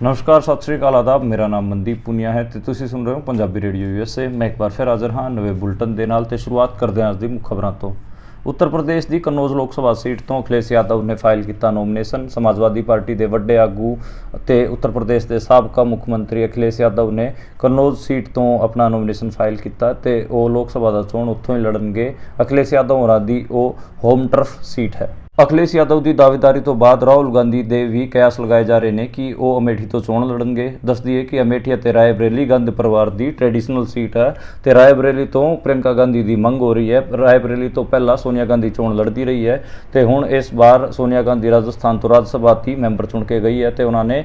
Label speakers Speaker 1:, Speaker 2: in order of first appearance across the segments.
Speaker 1: नमस्कार, सत श्री अकाल, आदाब। मेरा नाम मनदीप पुनिया है ਤੇ ਤੁਸੀਂ ਸੁਣ ਰਹੇ ਹੋ ਪੰਜਾਬੀ ਰੇਡੀਓ USA। ਮੈਂ ਇੱਕ ਵਾਰ ਫਿਰ ਹਾਜ਼ਰ ਹਾਂ ਨਵੇਂ ਬੁਲਟਨ ਦੇ ਨਾਲ ਤੇ ਸ਼ੁਰੂਆਤ ਕਰਦੇ ਹਾਂ ਅੱਜ ਦੀ ਮੁੱਖ ਖਬਰਾਂ ਤੋਂ। ਉੱਤਰ ਪ੍ਰਦੇਸ਼ ਦੀ ਕਨੌਜ ਲੋਕ ਸਭਾ ਸੀਟ ਤੋਂ ਅਖਿਲੇਸ਼ ਯਾਦਵ ਨੇ ਫਾਈਲ ਕੀਤਾ ਨੋਮੀਨੇਸ਼ਨ। ਸਮਾਜਵਾਦੀ ਪਾਰਟੀ ਦੇ ਵੱਡੇ ਆਗੂ ਅਤੇ ਉੱਤਰ ਪ੍ਰਦੇਸ਼ ਦੇ ਸਾਬਕਾ ਮੁੱਖ ਮੰਤਰੀ ਅਖਿਲੇਸ਼ ਯਾਦਵ ਨੇ ਕਨੌਜ ਸੀਟ ਤੋਂ ਆਪਣਾ ਨੋਮੀਨੇਸ਼ਨ ਫਾਈਲ ਕੀਤਾ ਤੇ ਉਹ ਲੋਕ ਸਭਾ ਦਾ ਚੋਣ ਉੱਥੋਂ ਹੀ ਲੜਨਗੇ। ਅਖਿਲੇਸ਼ ਯਾਦਵ ਹੋਰਾਂ ਦੀ ਉਹ ਹੋਮ ਟਰਫ ਸੀਟ ਹੈ। ਅਖਿਲੇਸ਼ ਯਾਦਵ ਦੀ ਦਾਅਵੇਦਾਰੀ ਤੋਂ ਬਾਅਦ ਰਾਹੁਲ ਗਾਂਧੀ ਦੇ ਵੀ ਕਿਆਸ ਲਗਾਏ ਜਾ ਰਹੇ ਨੇ ਕਿ ਉਹ ਅਮੇਠੀ ਤੋਂ ਚੋਣ ਲੜਨਗੇ। ਦੱਸਦੀ ਹੈ ਕਿ ਅਮੇਠੀ ਅਤੇ ਰਾਏ ਬਰੇਲੀ ਗਾਂਧੀ ਪਰਿਵਾਰ ਦੀ ਟ੍ਰੈਡੀਸ਼ਨਲ ਸੀਟ ਹੈ ਤੇ ਰਾਏ ਬਰੇਲੀ ਤੋਂ ਪ੍ਰਿਯੰਕਾ ਗਾਂਧੀ ਦੀ ਮੰਗ ਹੋ ਰਹੀ ਹੈ। ਰਾਏ ਬਰੇਲੀ ਤੋਂ ਪਹਿਲਾਂ ਸੋਨੀਆ ਗਾਂਧੀ ਚੋਣ ਲੜਦੀ ਰਹੀ ਹੈ ਤੇ ਹੁਣ ਇਸ ਵਾਰ ਸੋਨੀਆ ਗਾਂਧੀ ਰਾਜਸਥਾਨ ਤੋਂ ਰਾਜ ਸਭਾ ਦੀ ਮੈਂਬਰ ਚੁਣ ਕੇ ਗਈ ਹੈ ਤੇ ਉਹਨਾਂ ਨੇ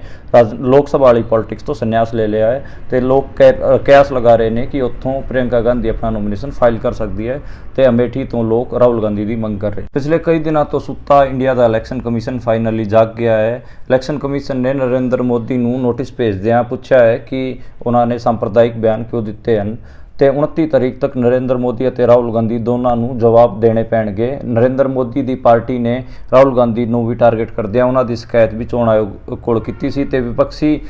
Speaker 1: ਲੋਕ ਸਭਾ ਵਾਲੀ ਪੋਲਿਟਿਕਸ ਤੋਂ ਸੰਨਿਆਸ ਲੈ ਲਿਆ ਹੈ ਤੇ ਲੋਕ ਕਿਆਸ ਲਗਾ ਰਹੇ ਨੇ ਕਿ ਉੱਥੋਂ ਪ੍ਰਿਯੰਕਾ ਗਾਂਧੀ ਆਪਣਾ ਨੋਮੀਨੇਸ਼ਨ ਫਾਈਲ ਕਰ ਸਕਦੀ ਹੈ ਤੇ ਅਮੇਠੀ ਤੋਂ ਲੋਕ ਰਾਹੁਲ ਗਾਂਧੀ ਦੀ ਮੰਗ ਕਰ ਰਹੇ। ਪਿਛਲੇ ਕਈ ਦਿਨਾਂ ਤੋਂ ਸੁੱਤਾ ਇੰਡੀਆ ਦਾ ਇਲੈਕਸ਼ਨ ਕਮਿਸ਼ਨ ਫਾਈਨਲੀ ਜਾਗ ਗਿਆ ਹੈ। ਇਲੈਕਸ਼ਨ ਕਮਿਸ਼ਨ ਨੇ ਨਰਿੰਦਰ ਮੋਦੀ ਨੂੰ ਨੋਟਿਸ ਭੇਜਦਿਆਂ ਪੁੱਛਿਆ ਹੈ ਕਿ ਉਹਨਾਂ ਨੇ ਸੰਪਰਦਾਇਕ ਬਿਆਨ ਕਿਉਂ ਦਿੱਤੇ ਹਨ ਤੇ 29 ਤਾਰੀਖ ਤੱਕ ਨਰਿੰਦਰ ਮੋਦੀ ਅਤੇ ਰਾਹੁਲ ਗਾਂਧੀ ਦੋਨਾਂ ਨੂੰ ਜਵਾਬ ਦੇਣੇ ਪੈਣਗੇ। ਨਰਿੰਦਰ ਮੋਦੀ ਦੀ ਪਾਰਟੀ ਨੇ ਰਾਹੁਲ ਗਾਂਧੀ ਨੂੰ ਵੀ ਟਾਰਗੇਟ ਕਰਦਿਆਂ ਉਹਨਾਂ ਦੀ ਸ਼ਿਕਾਇਤ ਵੀ ਚੋਣ ਆਯੋਗ ਕੋਲ ਕੀਤੀ ਸੀ ਤੇ ਵਿਪਕਸ਼ੀ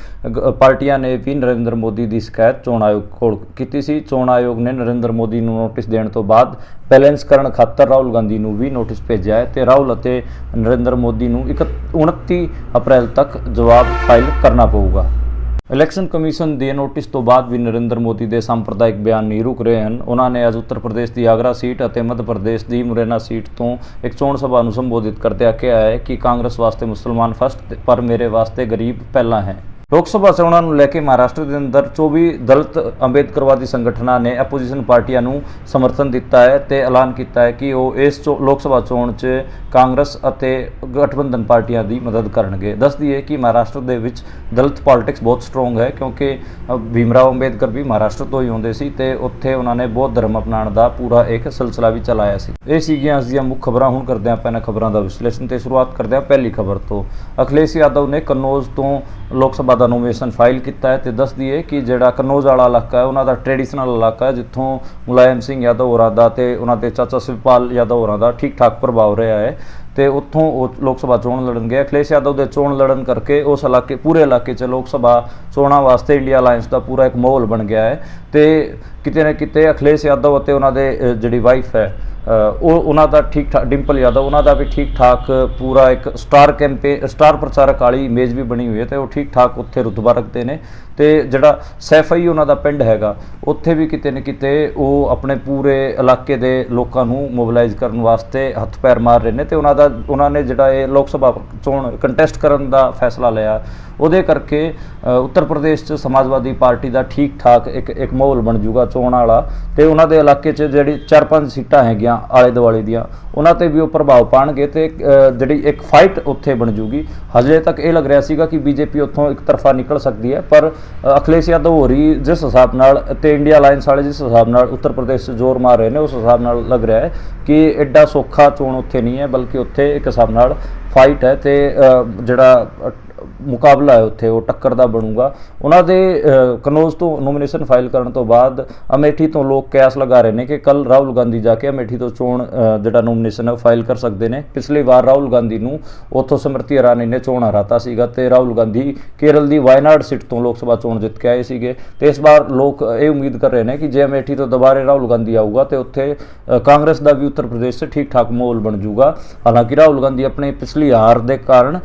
Speaker 1: ਪਾਰਟੀਆਂ ਨੇ ਵੀ ਨਰਿੰਦਰ ਮੋਦੀ ਦੀ ਸ਼ਿਕਾਇਤ ਚੋਣ ਆਯੋਗ ਕੋਲ ਕੀਤੀ ਸੀ। ਚੋਣ ਆਯੋਗ ਨੇ ਨਰਿੰਦਰ ਮੋਦੀ ਨੂੰ ਨੋਟਿਸ ਦੇਣ ਤੋਂ ਬਾਅਦ ਬੈਲੈਂਸ ਕਰਨ ਖਾਤਰ ਰਾਹੁਲ ਗਾਂਧੀ ਨੂੰ ਵੀ ਨੋਟਿਸ ਭੇਜਿਆ ਹੈ ਤੇ ਰਾਹੁਲ ਅਤੇ ਨਰਿੰਦਰ ਮੋਦੀ ਨੂੰ 29 ਅਪ੍ਰੈਲ ਤੱਕ ਜਵਾਬ ਫਾਈਲ ਕਰਨਾ ਪਊਗਾ। ਇਲੈਕਸ਼ਨ ਕਮਿਸ਼ਨ ਦੇ ਨੋਟਿਸ ਤੋਂ ਬਾਅਦ ਵੀ ਨਰਿੰਦਰ ਮੋਦੀ ਦੇ ਸੰਪਰਦਾਇਕ ਬਿਆਨ ਨਹੀਂ ਰੁਕ ਰਹੇ ਹਨ। ਉਹਨਾਂ ਨੇ ਅੱਜ ਉੱਤਰ ਪ੍ਰਦੇਸ਼ ਦੀ ਆਗਰਾ ਸੀਟ ਅਤੇ ਮੱਧ ਪ੍ਰਦੇਸ਼ ਦੀ ਮੁਰੈਨਾ ਸੀਟ ਤੋਂ ਇੱਕ ਚੋਣ ਸਭਾ ਨੂੰ ਸੰਬੋਧਿਤ ਕਰਦਿਆਂ ਕਿਹਾ ਹੈ ਕਿ ਕਾਂਗਰਸ ਵਾਸਤੇ ਮੁਸਲਮਾਨ ਫਸਟ ਪਰ ਮੇਰੇ ਵਾਸਤੇ ਗਰੀਬ ਪਹਿਲਾਂ ਹੈ। ਲੋਕ ਸਭਾ ਚੋਣਾਂ ਨੂੰ ਲੈ ਕੇ ਮਹਾਰਾਸ਼ਟਰ ਦੇ ਅੰਦਰ 24 ਦਲਿਤ ਅੰਬੇਦਕਰਵਾਦੀ ਸੰਗਠਨਾਂ ਨੇ ਆਪੋਜੀਸ਼ਨ ਪਾਰਟੀਆਂ ਨੂੰ ਸਮਰਥਨ ਦਿੱਤਾ ਹੈ ਤੇ ਐਲਾਨ ਕੀਤਾ ਹੈ ਕਿ ਉਹ ਇਸ ਲੋਕ ਸਭਾ ਚੋਣ 'ਚ ਕਾਂਗਰਸ ਅਤੇ ਗਠਬੰਧਨ ਪਾਰਟੀਆਂ ਦੀ ਮਦਦ ਕਰਨਗੇ। ਦੱਸਦੀ ਹੈ ਕਿ ਮਹਾਰਾਸ਼ਟਰ ਦੇ ਵਿੱਚ ਦਲਿਤ ਪੋਲਿਟਿਕਸ ਬਹੁਤ ਸਟਰੋਂਗ ਹੈ ਕਿਉਂਕਿ ਭੀਮਰਾਓ ਅੰਬੇਦਕਰ ਵੀ ਮਹਾਰਾਸ਼ਟਰ ਤੋਂ ਹੀ ਆਉਂਦੇ ਸੀ ਤੇ ਉੱਥੇ ਉਹਨਾਂ ਨੇ ਬੌਧ ਧਰਮ ਅਪਣਾਉਣ ਦਾ ਪੂਰਾ ਇੱਕ ਸਿਲਸਿਲਾ ਵੀ ਚਲਾਇਆ ਸੀ। ਇਹ ਸੀਗੀਆਂ ਅੱਜ ਦੀਆਂ ਮੁੱਖ ਖਬਰਾਂ। ਹੁਣ ਕਰਦੇ ਹਾਂ ਆਪਾਂ ਇਹਨਾਂ ਖਬਰਾਂ ਦਾ ਵਿਸ਼ਲੇਸ਼ਣ ਤੇ ਸ਼ੁਰੂਆਤ ਕਰਦੇ ਹਾਂ ਪਹਿਲੀ ਖਬਰ ਤੋਂ। ਅਖਿਲੇਸ਼ ਯਾਦਵ ਨੇ ਕਨੌਜ ਤੋਂ ਲੋਕ ਸਭਾ ਦਾ ਨੋਮੀਨੇਸ਼ਨ ਫਾਈਲ ਕੀਤਾ ਹੈ ਤੇ ਦੱਸਦੀ ਹੈ ਕਿ ਜਿਹੜਾ ਕਨੌਜ ਵਾਲਾ ਇਲਾਕਾ ਹੈ ਉਹਨਾਂ ਦਾ ਟ੍ਰੈਡੀਸ਼ਨਲ ਇਲਾਕਾ ਹੈ ਜਿੱਥੋਂ ਮੁਲਾਇਮ ਸਿੰਘ ਯਾਦਵ ਹੋਰਾਂ ਦਾ ਤੇ ਉਹਨਾਂ ਦੇ ਚਾਚਾ ਸ਼ਿਵਪਾਲ ਯਾਦਵ ਹੋਰਾਂ ਦਾ ਠੀਕ ਠਾਕ ਪ੍ਰਭਾਵ ਰਿਹਾ ਹੈ ਤੇ ਉੱਥੋਂ ਉਹ ਲੋਕ ਸਭਾ ਚੋਣ ਲੜਨਗੇ। ਅਖਿਲੇਸ਼ ਯਾਦਵ ਦੇ ਚੋਣ ਲੜਨ ਕਰਕੇ ਉਸ ਇਲਾਕੇ ਪੂਰੇ ਇਲਾਕੇ 'ਚ ਲੋਕ ਸਭਾ ਚੋਣਾਂ ਵਾਸਤੇ ਇੰਡੀਆ ਅਲਾਇੰਸ ਦਾ ਪੂਰਾ ਇੱਕ ਮਾਹੌਲ ਬਣ ਗਿਆ ਹੈ ਤੇ ਕਿਤੇ ਨਾ ਕਿਤੇ ਅਖਿਲੇਸ਼ ਯਾਦਵ ਅਤੇ ਉਹਨਾਂ ਦੇ ਜਿਹੜੀ ਵਾਈਫ ਹੈ ਉਹ ਉਹਨਾਂ ਦਾ ਠੀਕ ਠਾਕ ਡਿੰਪਲ ਯਾਦਵ ਉਹਨਾਂ ਦਾ ਵੀ ਠੀਕ ਠਾਕ ਪੂਰਾ ਇੱਕ ਸਟਾਰ ਪ੍ਰਚਾਰਕ ਵਾਲੀ ਇਮੇਜ ਵੀ ਬਣੀ ਹੋਈ ਹੈ ਤੇ ਉਹ ਠੀਕ ਠਾਕ ਉੱਥੇ ਰੁਤਬਾ ਰੱਖਦੇ ਨੇ ਤੇ ਜਿਹੜਾ ਸੈਫਈ ਉਹਨਾਂ ਦਾ ਪਿੰਡ ਹੈਗਾ ਉੱਥੇ ਵੀ ਕਿਤੇ ਨਾ ਕਿਤੇ ਉਹ ਆਪਣੇ ਪੂਰੇ ਇਲਾਕੇ ਦੇ ਲੋਕਾਂ ਨੂੰ ਮੋਬਿਲਾਈਜ਼ ਕਰਨ ਵਾਸਤੇ ਹੱਥ ਪੈਰ ਮਾਰ ਰਹੇ ਨੇ ਤੇ ਉਹਨਾਂ ਨੇ ਜਿਹੜਾ ਇਹ ਲੋਕ ਸਭਾ ਚੋਣ ਕੰਟੈਸਟ ਕਰਨ ਦਾ ਫੈਸਲਾ ਲਿਆ ਉਹਦੇ ਕਰਕੇ ਉੱਤਰ ਪ੍ਰਦੇਸ਼ 'ਚ ਸਮਾਜਵਾਦੀ ਪਾਰਟੀ ਦਾ ਠੀਕ ਠਾਕ ਇੱਕ ਮਾਹੌਲ ਬਣ ਜੂਗਾ ਚੋਣ ਵਾਲਾ ਤੇ ਉਹਨਾਂ ਦੇ ਇਲਾਕੇ 'ਚ ਜਿਹੜੀ 4-5 ਸੀਟਾਂ ਹੈਗੀਆਂ ਆਲੇ ਦੁਆਲੇ ਦੀਆਂ ਉਹਨਾਂ 'ਤੇ ਵੀ ਉਹ ਪ੍ਰਭਾਵ ਪਾਉਣਗੇ ਤੇ ਜਿਹੜੀ ਇੱਕ ਫਾਈਟ ਉੱਥੇ ਬਣ ਜੂਗੀ। ਹਜੇ ਤੱਕ ਇਹ ਲੱਗ ਰਿਹਾ ਸੀਗਾ ਕਿ ਬੀਜੇਪੀ ਉੱਥੋਂ ਇੱਕ ਤਰਫਾ ਨਿਕਲ ਸਕਦੀ ਹੈ ਪਰ ਅਖਿਲੇਸ਼ ਯਾਦਵ ਹੋਰੀ ਜਿਸ ਹਿਸਾਬ ਨਾਲ ਤੇ ਇੰਡੀਆ ਅਲਾਇੰਸ ਵਾਲੇ ਜਿਸ ਹਿਸਾਬ ਨਾਲ ਉੱਤਰ ਪ੍ਰਦੇਸ਼ 'ਚ ਜ਼ੋਰ ਮਾਰ ਰਹੇ ਨੇ ਉਸ ਹਿਸਾਬ ਨਾਲ ਲੱਗ ਰਿਹਾ ਹੈ ਕਿ ਐਡਾ ਸੌਖਾ ਚੋਣ ਉੱਥੇ ਨਹੀਂ ਹੈ ਬਲਕਿ ਉੱਥੇ ਇੱਕ ਹਿਸਾਬ ਨਾਲ ਫਾਈਟ ਹੈ ਤੇ ਜਿਹੜਾ ਮੁਕਾਬਲਾ ਹੈ ਉੱਥੇ ਉਹ ਟੱਕਰ ਦਾ ਬਣੂਗਾ। ਉਹਨਾਂ ਦੇ ਕਨੌਜ ਤੋਂ ਨੋਮੀਨੇਸ਼ਨ ਫਾਈਲ ਕਰਨ ਤੋਂ ਬਾਅਦ ਅਮੇਠੀ ਤੋਂ ਲੋਕ ਕਿਆਸ ਲਗਾ ਰਹੇ ਨੇ ਕਿ ਕੱਲ ਰਾਹੁਲ ਗਾਂਧੀ ਜਾ ਕੇ ਅਮੇਠੀ ਤੋਂ ਚੋਣ ਜਿਹੜਾ ਨੋਮੀਨੇਸ਼ਨ ਹੈ ਫਾਈਲ ਕਰ ਸਕਦੇ ਨੇ। ਪਿਛਲੀ ਵਾਰ ਰਾਹੁਲ ਗਾਂਧੀ ਨੂੰ ਉੱਥੋਂ ਸਮ੍ਰਿਤੀ ਇਰਾਨੀ ਨੇ ਚੋਣ ਹਰਾਤਾ ਸੀਗਾ ਤੇ ਰਾਹੁਲ ਗਾਂਧੀ ਕੇਰਲ ਦੀ ਵਾਇਨਾਡ ਸੀਟ ਤੋਂ ਲੋਕ ਸਭਾ ਚੋਣ ਜਿੱਤ ਕੇ ਆਏ ਸੀਗੇ ਤੇ ਇਸ ਵਾਰ ਲੋਕ ਇਹ ਉਮੀਦ ਕਰ ਰਹੇ ਨੇ ਕਿ ਜੇ ਅਮੇਠੀ ਤੋਂ ਦੁਬਾਰੇ ਰਾਹੁਲ ਗਾਂਧੀ ਆਊਗਾ ਤੇ ਉੱਥੇ ਕਾਂਗਰਸ ਦਾ ਵੀ ਉੱਤਰ ਪ੍ਰਦੇਸ਼ 'ਚ ਠੀਕ ਠਾਕ ਮਾਹੌਲ ਬਣ ਜੂਗਾ। ਹਾਲਾਂਕਿ ਰਾਹੁਲ ਗਾਂਧੀ ਆਪਣੀ ਪਿਛਲੀ ਹਾਰ ਦੇ ਕਾਰਨ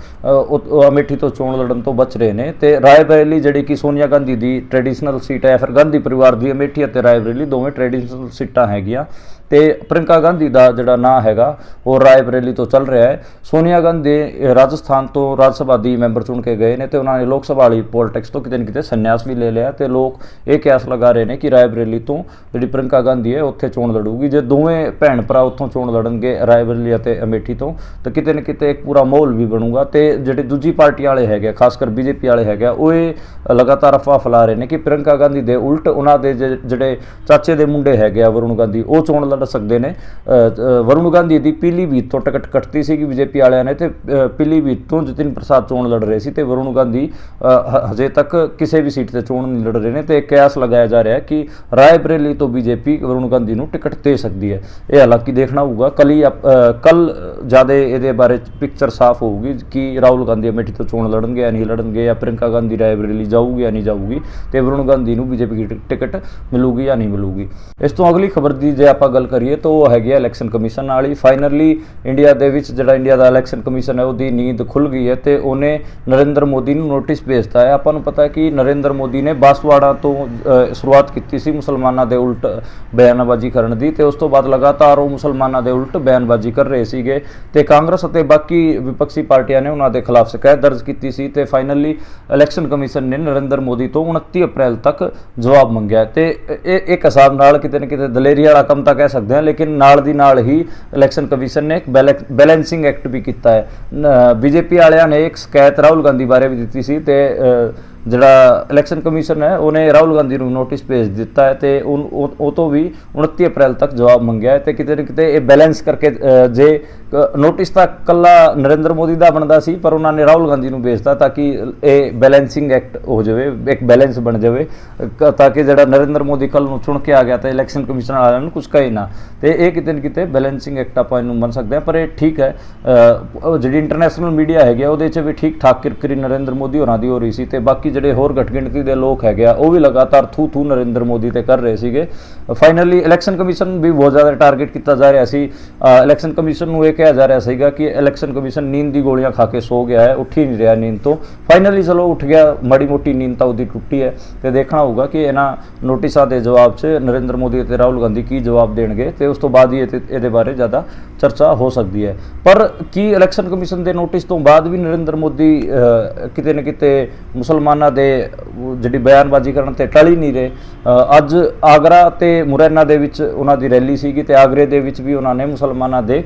Speaker 1: ਅਮੇਠੀ ਤੋਂ ਚੋਣ ਲੜਨ ਤੋਂ ਬਚ ਰਹੇ ਨੇ ਤੇ ਰਾਏ ਬਰੇਲੀ ਜਿਹੜੀ ਕਿ ਸੋਨੀਆ ਗਾਂਧੀ ਦੀ ਟ੍ਰੈਡੀਸ਼ਨਲ ਸੀਟ ਹੈ ਫਿਰ ਗਾਂਧੀ ਪਰਿਵਾਰ ਦੀ ਅਮੇਠੀ ਅਤੇ ਰਾਏ ਬਰੇਲੀ ਦੋਵੇਂ ਟ੍ਰੈਡੀਸ਼ਨਲ ਸੀਟਾਂ ਹੈਗੀਆਂ ਤੇ ਪ੍ਰਿਯੰਕਾ ਗਾਂਧੀ ਦਾ ਜਿਹੜਾ ਨਾਂ ਹੈਗਾ ਉਹ ਰਾਏ ਬਰੇਲੀ ਤੋਂ ਚੱਲ ਰਿਹਾ ਹੈ। ਸੋਨੀਆ ਗਾਂਧੀ ਰਾਜਸਥਾਨ ਤੋਂ ਰਾਜ ਸਭਾ ਦੀ ਮੈਂਬਰ ਚੁਣ ਕੇ ਗਏ ਨੇ ਤੇ ਉਹਨਾਂ ਨੇ ਲੋਕ ਸਭਾ ਵਾਲੀ ਪੋਲਿਟਿਕਸ ਤੋਂ ਕਿਤੇ ਨਾ ਕਿਤੇ ਸੰਨਿਆਸ ਵੀ ਲੈ ਲਿਆ ਤੇ ਲੋਕ ਇਹ ਕਿਆਸ ਲਗਾ ਰਹੇ ਨੇ ਕਿ ਰਾਏ ਬਰੇਲੀ ਤੋਂ ਜਿਹੜੀ ਪ੍ਰਿਯੰਕਾ ਗਾਂਧੀ ਹੈ ਉੱਥੇ ਚੋਣ ਲੜੂਗੀ। ਜੇ ਦੋਵੇਂ ਭੈਣ ਭਰਾ ਉੱਥੋਂ ਚੋਣ ਲੜਨਗੇ ਰਾਏ ਬਰੇਲੀ ਅਤੇ ਅਮੇਠੀ ਤੋਂ ਤਾਂ ਕਿਤੇ ਨਾ ਕਿਤੇ ਇੱਕ ਪੂਰਾ ਮਾਹੌਲ ਵੀ ਬਣੂਗਾ ਤੇ ਜਿਹੜੇ ਦੂਜੀ ਪਾਰਟੀ ਵਾਲੇ ਹੈਗੇ ਖਾਸ ਕਰ ਬੀਜੇਪੀ ਵਾਲੇ ਹੈਗੇ ਉਹ ਇਹ ਲਗਾਤਾਰ ਅਫਵਾਹ ਫੈਲਾ ਰਹੇ ਨੇ ਕਿ ਪ੍ਰਿਯੰਕਾ ਗਾਂਧੀ ਦੇ ਉਲਟ ਉਹਨਾਂ ਦੇ ਜਿਹੜੇ ਚਾਚੇ ਦੇ ਮੁੰਡੇ ਹੈਗੇ ਆ ਵਰੁਣ ਗਾਂਧੀ ਉਹ ਚੋਣ ਲੜ ਸਕਦੇ ਨੇ। ਵਰੁਣ ਗਾਂਧੀ ਦੀ ਪੀਲੀਭੀਤ ਤੋਂ ਟਿਕਟ ਕੱਟਤੀ ਸੀਗੀ ਬੀਜੇਪੀ ਵਾਲਿਆਂ ਨੇ ਤੇ ਪੀਲੀਭੀਤ ਤੋਂ ਜਤਿਨ ਪ੍ਰਸਾਦ ਚੋਣ ਲੜ ਰਹੇ ਸੀ ਤੇ ਵਰੁਣ ਗਾਂਧੀ ਹਜੇ ਤੱਕ ਕਿਸੇ ਵੀ ਸੀਟ ਤੇ ਚੋਣ ਨਹੀਂ ਲੜ ਰਹੇ ਨੇ ਤੇ ਕਿਆਸ ਲਗਾਇਆ ਜਾ ਰਿਹਾ ਕਿ ਰਾਏ ਬਰੇਲੀ ਤੋਂ ਬੀਜੇਪੀ ਵਰੁਣ ਗਾਂਧੀ ਨੂੰ ਟਿਕਟ ਦੇ ਸਕਦੀ ਹੈ। ਇਹ ਹਾਲਾਂਕਿ ਦੇਖਣਾ ਹੋਊਗਾ। ਕੱਲ ਜ਼ਿਆਦਾ ਇਹਦੇ ਬਾਰੇ ਪਿਕਚਰ ਸਾਫ਼ ਹੋਊਗੀ ਕਿ ਰਾਹੁਲ ਗਾਂਧੀ ਅਮੇਠੀ ਤੋਂ ਚੋਣ ਲੜਨਗੇ ਜਾਂ ਨਹੀਂ ਲੜਨਗੇ, ਜਾਂ ਪ੍ਰਿੰਕਾ ਗਾਂਧੀ ਰਾਏਬਰੇਲੀ ਜਾਊਗੀ ਜਾਂ ਨਹੀਂ ਜਾਊਗੀ, ਤੇ ਵਰੁਣ ਗਾਂਧੀ ਨੂੰ ਬੀਜੇਪੀ ਦੀ ਟਿਕਟ ਮਿਲੂਗੀ ਜਾਂ ਨਹੀਂ ਮਿਲੂਗੀ। ਇਸ ਤੋਂ ਅਗਲੀ ਖਬਰ ਦੀ ਜੇ ਆਪਾਂ ਗੱਲ ਕਰੀਏ ਤਾਂ ਉਹ ਹੈਗੀ ਹੈ ਇਲੈਕਸ਼ਨ ਕਮਿਸ਼ਨ ਨਾਲ ਹੀ। ਫਾਈਨਲੀ ਇੰਡੀਆ ਦੇ ਵਿੱਚ ਜਿਹੜਾ ਇੰਡੀਆ ਦਾ ਇਲੈਕਸ਼ਨ ਕਮਿਸ਼ਨ ਹੈ ਉਹਦੀ ਨੀਂਦ ਖੁੱਲ ਗਈ ਹੈ ਤੇ ਉਹਨੇ ਨਰਿੰਦਰ ਮੋਦੀ ਨੂੰ ਨੋਟਿਸ ਭੇਜਤਾ ਹੈ। ਆਪਾਂ ਨੂੰ ਪਤਾ ਹੈ ਕਿ ਨਰਿੰਦਰ ਮੋਦੀ ਨੇ ਬਾਸਵਾੜਾ ਤੋਂ ਸ਼ੁਰੂਆਤ ਕੀਤੀ ਸੀ ਮੁਸਲਮਾਨਾਂ ਦੇ ਉਲਟ ਬਿਆਨਬਾਜ਼ੀ ਕਰਨ ਦੀ, ਤੇ ਉਸ ਤੋਂ ਬਾਅਦ ਲਗਾਤਾਰ ਉਹ ਮੁਸਲਮਾਨਾਂ ਦੇ ਉਲਟ ਬਿਆਨਬਾਜ਼ੀ ਕਰ ਰਹੇ ਸੀਗੇ ਤੇ ਕਾਂਗਰਸ ਅਤੇ ਬਾਕੀ ਵਿਪਕਸ਼ੀ ਪਾਰਟੀਆਂ ਨੇ ਉਹਨਾਂ ਦੇ ਖਿਲਾਫ ਸ਼ਿਕਾਇਤ ਦਰਜ ਕੀਤੀ ਸੀ ਤੇ ਫਾਈਨਲੀ ਇਲੈਕਸ਼ਨ ਕਮਿਸ਼ਨ ਨੇ ਨਰਿੰਦਰ ਮੋਦੀ ਤੋਂ 29 ਅਪ੍ਰੈਲ ਤੱਕ ਜਵਾਬ ਮੰਗਿਆ। ਤੇ ਇਹ ਇੱਕ ਹਿਸਾਬ ਨਾਲ ਕਿਤੇ ਨਾ ਕਿਤੇ ਦਲੇਰੀ ਵਾਲਾ ਕੰਮ ਤਾਂ ਕਹਿ ਸਕਦੇ ਹਾਂ, ਲੇਕਿਨ ਨਾਲ ਦੀ ਨਾਲ ਹੀ ਇਲੈਕਸ਼ਨ ਕਮਿਸ਼ਨ ਨੇ ਇੱਕ ਬੈਲੈਂਸਿੰਗ ਐਕਟ ਵੀ ਕੀਤਾ ਹੈ। ਬੀਜੇਪੀ ਵਾਲਿਆਂ ਨੇ ਇੱਕ ਸ਼ਿਕਾਇਤ ਰਾਹੁਲ ਗਾਂਧੀ ਬਾਰੇ ਵੀ ਦਿੱਤੀ ਸੀ ਤੇ ਜਿਹੜਾ ਇਲੈਕਸ਼ਨ ਕਮਿਸ਼ਨ ਹੈ ਉਹਨੇ ਰਾਹੁਲ ਗਾਂਧੀ ਨੂੰ ਨੋਟਿਸ ਭੇਜ ਦਿੱਤਾ ਹੈ ਤੇ ਉਹ ਤੋਂ ਵੀ 29 ਅਪ੍ਰੈਲ ਤੱਕ ਜਵਾਬ ਮੰਗਿਆ ਹੈ। ਤੇ ਕਿਤੇ ਨਾ ਕਿਤੇ ਇਹ ਬੈਲੈਂਸ ਕਰਕੇ ਜੇ ਨੋਟਿਸ ਤਾਂ ਇਕੱਲਾ ਨਰਿੰਦਰ ਮੋਦੀ ਦਾ ਬਣਦਾ ਸੀ, ਪਰ ਉਹਨਾਂ ਨੇ ਰਾਹੁਲ ਗਾਂਧੀ ਨੂੰ ਭੇਜਤਾ ਤਾਂ ਕਿ ਇਹ ਬੈਲੈਂਸਿੰਗ ਐਕਟ ਹੋ ਜਾਵੇ, ਇੱਕ ਬੈਲੈਂਸ ਬਣ ਜਾਵੇ, ਤਾਂ ਕਿ ਜਿਹੜਾ ਨਰਿੰਦਰ ਮੋਦੀ ਕੱਲ ਨੂੰ ਚੁਣ ਕੇ ਆ ਗਿਆ ਤਾਂ ਇਲੈਕਸ਼ਨ ਕਮਿਸ਼ਨ ਵਾਲਿਆਂ ਨੂੰ ਕੁਝ ਕਹੇ ਨਾ। ਤੇ ਇਹ ਕਿਤੇ ਨਾ ਕਿਤੇ ਬੈਲੈਂਸਿੰਗ ਐਕਟ ਆਪਾਂ ਇਹਨੂੰ ਮੰਨ ਸਕਦੇ ਹਾਂ, ਪਰ ਇਹ ਠੀਕ ਹੈ। ਜਿਹੜੀ ਇੰਟਰਨੈਸ਼ਨਲ ਮੀਡੀਆ ਹੈਗੀ ਉਹਦੇ 'ਚ ਵੀ ਠੀਕ ਠਾਕ ਕਿਰਕਿਰੀ ਨਰਿੰਦਰ ਮੋਦੀ ਹੋਰਾਂ ਦੀ ਹੋ ਰਹੀ ਸੀ ਤੇ ਬਾਕੀ ਜਿਹੜੇ ਹੋਰ ਘੱਟ ਗਿਣਤੀ ਦੇ ਲੋਕ ਹੈਗੇ ਆ ਉਹ ਵੀ ਲਗਾਤਾਰ ਥੂ ਨਰਿੰਦਰ ਮੋਦੀ ਤੇ ਕਰ ਰਹੇ ਸੀਗੇ। ਫਾਈਨਲੀ ਇਲੈਕਸ਼ਨ ਕਮਿਸ਼ਨ ਵੀ ਬਹੁਤ ਜ਼ਿਆਦਾ ਟਾਰਗੇਟ ਕੀਤਾ ਜਾ ਰਿਹਾ ਸੀ। ਇਲੈਕਸ਼ਨ ਕਮਿਸ਼ਨ ਨੂੰ ਇਹ ਕਿਹਾ ਜਾ ਰਿਹਾ ਸੀਗਾ ਕਿ ਇਲੈਕਸ਼ਨ ਕਮਿਸ਼ਨ ਨੀਂਦ ਦੀ ਗੋਲੀਆਂ ਖਾ ਕੇ ਸੋ ਗਿਆ ਹੈ, ਉੱਠ ਹੀ ਨਹੀਂ ਰਿਹਾ ਨੀਂਦ ਤੋਂ। ਫਾਈਨਲੀ ਚਲੋ ਉੱਠ ਗਿਆ, ਮਾੜੀ ਮੋਟੀ ਨੀਂਦ ਤਾਂ ਉਹਦੀ ਟੁੱਟੀ ਹੈ ਤੇ ਦੇਖਣਾ ਹੋਊਗਾ ਕਿ ਇਹਨਾਂ ਨੋਟਿਸਾਂ ਦੇ ਜਵਾਬ 'ਚ ਨਰਿੰਦਰ ਮੋਦੀ ਅਤੇ ਰਾਹੁਲ ਗਾਂਧੀ ਕੀ ਜਵਾਬ ਦੇਣਗੇ ਤੇ ਉਸ ਤੋਂ ਬਾਅਦ ਹੀ ਇਹਦੇ ਬਾਰੇ ਜ਼ਿਆਦਾ ਚਰਚਾ ਹੋ ਸਕਦੀ ਹੈ। ਪਰ ਕੀ ਇਲੈਕਸ਼ਨ ਕਮਿਸ਼ਨ ਦੇ ਨੋਟਿਸ ਤੋਂ ਬਾਅਦ ਵੀ ਨਰਿੰਦਰ ਮੋਦੀ ਕਿਤੇ ਨਾ ਕਿਤੇ ਮੁਸਲਮਾਨਾਂ ਦੇ ਜਿਹੜੀ ਬਿਆਨਬਾਜ਼ੀ ਕਰਨ ਤੇ ਟਲ ਹੀ ਨਹੀਂ ਰਹੇ। ਅੱਜ ਆਗਰਾ ਤੇ ਮੁਰੈਨਾ ਦੇ ਵਿੱਚ ਉਹਨਾਂ ਦੀ ਰੈਲੀ ਸੀਗੀ ਤੇ ਆਗਰੇ ਦੇ ਵਿੱਚ ਵੀ ਉਹਨਾਂ ਨੇ ਮੁਸਲਮਾਨਾਂ ਦੇ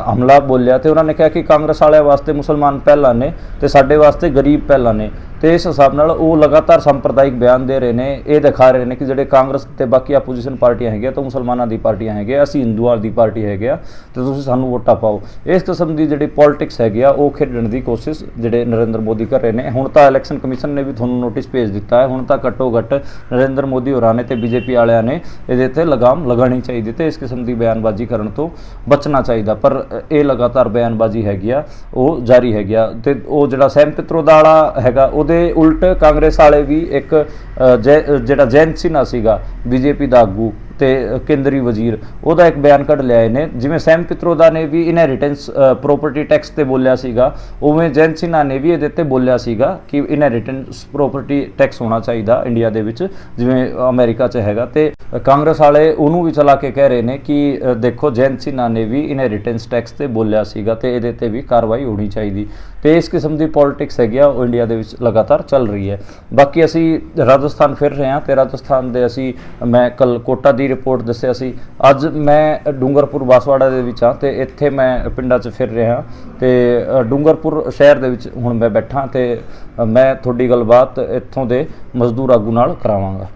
Speaker 1: ਹਮਲਾ ਬੋਲਿਆ ਤੇ ਉਹਨਾਂ ਨੇ ਕਿਹਾ ਕਿ ਕਾਂਗਰਸ ਵਾਲਿਆਂ ਵਾਸਤੇ ਮੁਸਲਮਾਨ ਪਹਿਲਾਂ ਨੇ ਤੇ ਸਾਡੇ ਵਾਸਤੇ ਗਰੀਬ ਪਹਿਲਾਂ ਨੇ। ਤੇ ਇਸ ਹਿਸਾਬ ਨਾਲ ਉਹ ਲਗਾਤਾਰ ਸੰਪਰਦਾਇਕ ਬਿਆਨ ਦੇ ਰਹੇ ਨੇ, ਇਹ ਦਿਖਾ ਰਹੇ ਨੇ ਕਿ ਜਿਹੜੇ ਕਾਂਗਰਸ ਤੇ ਬਾਕੀ ਆਪੋਜੀਸ਼ਨ ਪਾਰਟੀਆਂ ਹੈਗੀਆਂ ਤਾਂ ਮੁਸਲਮਾਨਾਂ ਦੀ ਪਾਰਟੀਆਂ ਹੈਗੀਆਂ, ਅਸੀਂ ਹਿੰਦੂਆਂ ਦੀ ਪਾਰਟੀ ਹੈਗੇ ਆ ਤੇ ਤੁਸੀਂ ਸਾਨੂੰ ਵੋਟਾਂ ਪਾਓ। ਇਸ ਕਿਸਮ ਦੀ ਜਿਹੜੀ ਪੋਲਿਟਿਕਸ ਹੈਗੀ ਆ ਉਹ ਖੇਡਣ ਦੀ ਕੋਸ਼ਿਸ਼ ਜਿਹੜੇ ਨਰਿੰਦਰ ਮੋਦੀ ਕਰ ਰਹੇ ਨੇ। ਹੁਣ ਤਾਂ ਇਲੈਕਸ਼ਨ ਕਮਿਸ਼ਨ ਨੇ ਵੀ ਤੁਹਾਨੂੰ ਨੋਟਿਸ ਭੇਜ ਦਿੱਤਾ ਹੈ, ਹੁਣ ਤਾਂ ਘੱਟੋ ਘੱਟ ਨਰਿੰਦਰ ਮੋਦੀ ਹੋਰਾਂ ਨੇ ਤੇ ਬੀਜੇਪੀ ਵਾਲਿਆਂ ਨੇ ਇਹਦੇ ਤੇ ਲਗਾਮ ਲਗਾਉਣੀ ਚਾਹੀਦੀ ਤੇ ਇਸ ਕਿਸਮ ਦੀ ਬਿਆਨਬਾਜ਼ੀ ਕਰਨ ਤੋਂ ਬਚਣਾ ਚਾਹੀਦਾ। ਪਰ ਇਹ ਲਗਾਤਾਰ ਬਿਆਨਬਾਜ਼ੀ ਹੈਗੀ ਆ ਉਹ ਜਾਰੀ ਹੈਗੀ ਆ ਤੇ ਉਹ ਜਿਹੜਾ ਸੈਮ ਪਿਤਰੋਦਾ ਵਾਲਾ ਹੈਗਾ ਉਹਦੇ ਉਲਟ ਕਾਂਗਰਸ ਵਾਲੇ ਵੀ ਇੱਕ ਜਿਹੜਾ ਜੈਨ ਸਿਨਹਾ ਸੀਗਾ ਬੀਜੇਪੀ ਦਾ ਆਗੂ ਤੇ ਕੇਂਦਰੀ ਵਜ਼ੀਰ, ਉਹਦਾ ਇੱਕ ਬਿਆਨ ਕੱਢ ਲਿਆਏ ਨੇ। ਜਿਵੇਂ ਸੈਮ ਪਿਤਰੋਦਾ ਨੇ ਵੀ ਇਨਹੈਰੀਟੈਂਸ ਪ੍ਰੋਪਰਟੀ ਟੈਕਸ ਤੇ ਬੋਲਿਆ ਸੀਗਾ, ਉਵੇਂ ਜੈਨ ਸਿਨਹਾ ਨੇ ਵੀ ਇਹਦੇ ਤੇ ਬੋਲਿਆ ਸੀਗਾ ਕਿ ਇਨਹੈਰੀਟੈਂਸ ਪ੍ਰੋਪਰਟੀ ਟੈਕਸ ਹੋਣਾ ਚਾਹੀਦਾ ਇੰਡੀਆ ਦੇ ਵਿੱਚ ਜਿਵੇਂ ਅਮਰੀਕਾ 'ਚ ਹੈਗਾ। ਤੇ ਕਾਂਗਰਸ ਵਾਲੇ ਉਹਨੂੰ ਵੀ ਚਲਾ ਕੇ ਕਹਿ ਰਹੇ ਨੇ ਕਿ ਦੇਖੋ ਜੈਨ ਸਿਨਹਾ ਨੇ ਵੀ ਇਨਹੈਰੀਟੈਂਸ ਟੈਕਸ ਤੇ ਬੋਲਿਆ ਸੀਗਾ ਤੇ ਇਹਦੇ ਤੇ ਵੀ ਕਾਰਵਾਈ ਹੋਣੀ ਚਾਹੀਦੀ। ਤੇ ਇਸ ਕਿਸਮ ਦੀ ਪੋਲਿਟਿਕਸ ਹੈਗੀ ਆ ਉਹ ਇੰਡੀਆ ਦੇ ਵਿੱਚ ਲਗਾਤਾਰ ਚੱਲ ਰਹੀ ਹੈ। ਬਾਕੀ ਅਸੀਂ ਰਾਜਸਥਾਨ ਫਿਰ ਰਹੇ ਹਾਂ ਤੇ ਰਾਜਸਥਾਨ ਦੇ ਮੈਂ ਕੱਲ ਕੋਟਾ ਦੀ ਰਿਪੋਰਟ ਦੱਸਿਆ ਸੀ, ਅੱਜ ਮੈਂ ਡੂੰਗਰਪੁਰ ਬਾਸਵਾੜਾ ਦੇ ਵਿੱਚ ਹਾਂ ਤੇ ਇੱਥੇ ਮੈਂ ਪਿੰਡਾਂ 'ਚ ਫਿਰ ਰਿਹਾ ਤੇ ਡੂੰਗਰਪੁਰ ਸ਼ਹਿਰ ਦੇ ਵਿੱਚ ਹੁਣ ਮੈਂ ਬੈਠਾ ਤੇ ਮੈਂ ਤੁਹਾਡੀ ਗੱਲਬਾਤ ਇੱਥੋਂ ਦੇ ਮਜ਼ਦੂਰ ਆਗੂ ਨਾਲ ਕਰਾਵਾਂਗਾ।